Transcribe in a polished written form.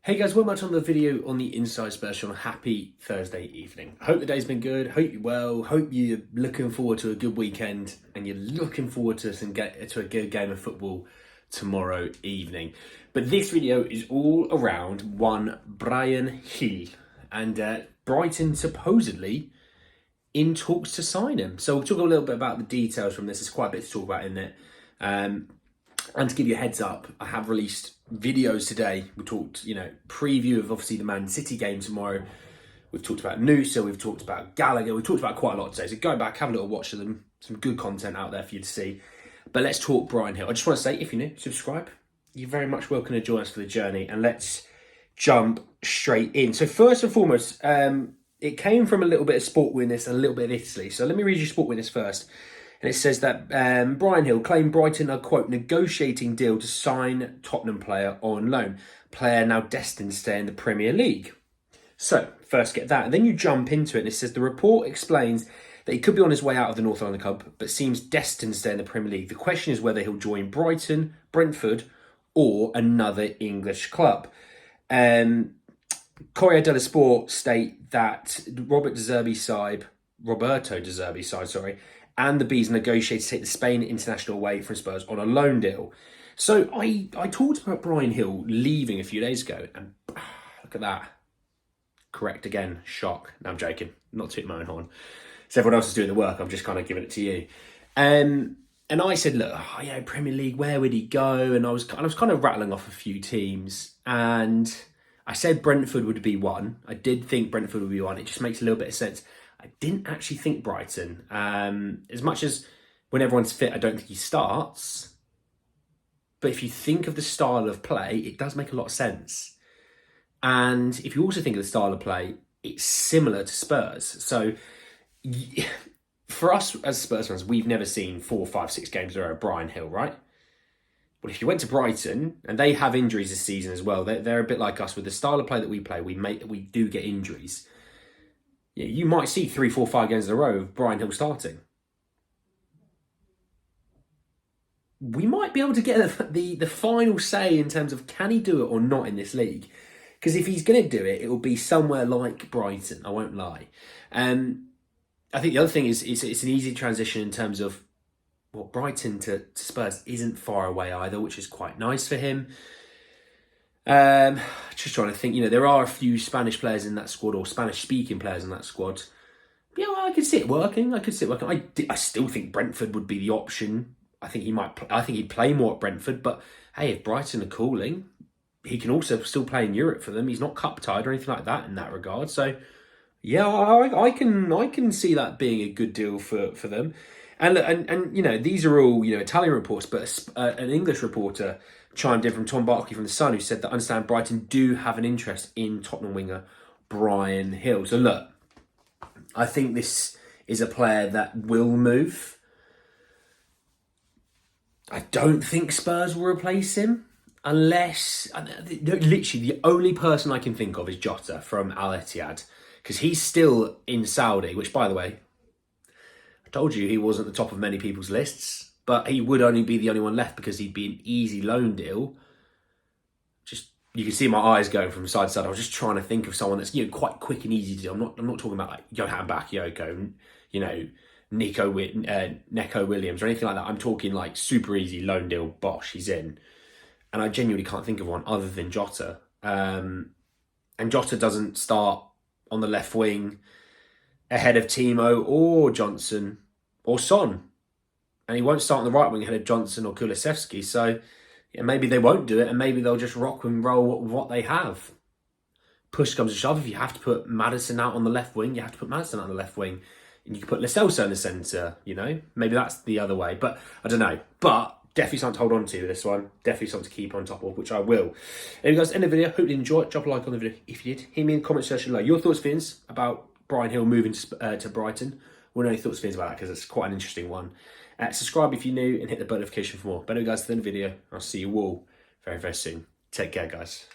Hey guys, welcome back to another video on the Inside Spurs Show on a happy Thursday evening. I hope the day's been good, hope you're well, hope you're looking forward to a good weekend and you're looking forward to a good game of football tomorrow evening. But this video is all around one Bryan Gil and Brighton supposedly in talks to sign him. So we'll talk a little bit about the details from this. There's quite a bit to talk about in there. And to give you a heads up, I have released videos today. We talked, preview of obviously the Man City game tomorrow. We've talked about Noosa, we've talked about Gallagher, we've talked about quite a lot today. So go back, have a little watch of them. Some good content out there for you to see. But let's talk Bryan Gil. I just want to say, if you're new, subscribe. You're very much welcome to join us for the journey. And let's jump straight in. So first and foremost, it came from a little bit of sport witness and a little bit of Italy. So let me read you sport witness first. And it says that Bryan Gil claimed Brighton are, quote, negotiating deal to sign Tottenham player on loan. Player now destined to stay in the Premier League. So, first get that. And then you jump into it and it says the report explains that he could be on his way out of the North London club, but seems destined to stay in the Premier League. The question is whether he'll join Brighton, Brentford, or another English club. Corriere dello Sport state that Roberto De Zerbi's side, and the Bees negotiate to take the Spain international away from Spurs on a loan deal. So I talked about Bryan Gil leaving a few days ago, and look at that. Correct again, shock. No, I'm joking. Not tooting my own horn. So everyone else is doing the work. I'm just kind of giving it to you. And I said, look, Premier League, where would he go? And I was kind of rattling off a few teams, and I said Brentford would be one. I did think Brentford would be one. It just makes a little bit of sense. I didn't actually think Brighton. As much as when everyone's fit, I don't think he starts. But if you think of the style of play, it does make a lot of sense. And if you also think of the style of play, it's similar to Spurs. So for us as Spurs fans, we've never seen 4, 5, 6 games in a row of Bryan Gil, right? Well, if you went to Brighton, and they have injuries this season as well, they're a bit like us. With the style of play that we play, we do get injuries. Yeah, you might see 3, 4, 5 games in a row of Bryan Gil starting. We might be able to get the final say in terms of can he do it or not in this league. Because if he's going to do it, it will be somewhere like Brighton, I won't lie. I think the other thing is it's an easy transition in terms of, well, Brighton to Spurs isn't far away either, which is quite nice for him. Just trying to think, there are a few Spanish players in that squad, or Spanish-speaking players in that squad. Yeah, well, I could see it working. I still think Brentford would be the option. I think he'd play more at Brentford. But hey, if Brighton are cooling, he can also still play in Europe for them. He's not cup tied or anything like that in that regard. So yeah, I can see that being a good deal for them. And these are all Italian reports, but an English reporter chimed in from Tom Barkley from The Sun, who said that understand Brighton do have an interest in Tottenham winger Bryan Gil. So look, I think this is a player that will move. I don't think Spurs will replace him unless, literally the only person I can think of is Jota from Al Ittihad, because he's still in Saudi, which, by the way, I told you he wasn't the top of many people's lists. But he would only be the only one left because he'd be an easy loan deal. Just, you can see my eyes going from side to side. I was just trying to think of someone that's quite quick and easy to do. I'm not talking about like Johan Bakayoko, Neco Williams or anything like that. I'm talking like super easy loan deal. Bosh, he's in. And I genuinely can't think of one other than Jota. And Jota doesn't start on the left wing ahead of Timo or Johnson or Son. And he won't start on the right wing ahead of Johnson or Kulusevski. So maybe they won't do it, and maybe they'll just rock and roll with what they have. Push comes to shove. If you have to put Maddison out on the left wing, you have to put Maddison out on the left wing. And you can put Lo Celso in the centre, Maybe that's the other way. But I don't know. But definitely something to hold on to, this one. Definitely something to keep on top of, which I will. Anyway, guys, end of the video. Hope you enjoyed it. Drop a like on the video if you did. Hit me in the comment section below. Your thoughts, feelings about Bryan Gil moving to Brighton. We'll know your thoughts, feelings about that, because it's quite an interesting one. Subscribe if you're new and hit the bell notification for more. But anyway, guys, to the end of the video. I'll see you all very, very soon. Take care, guys.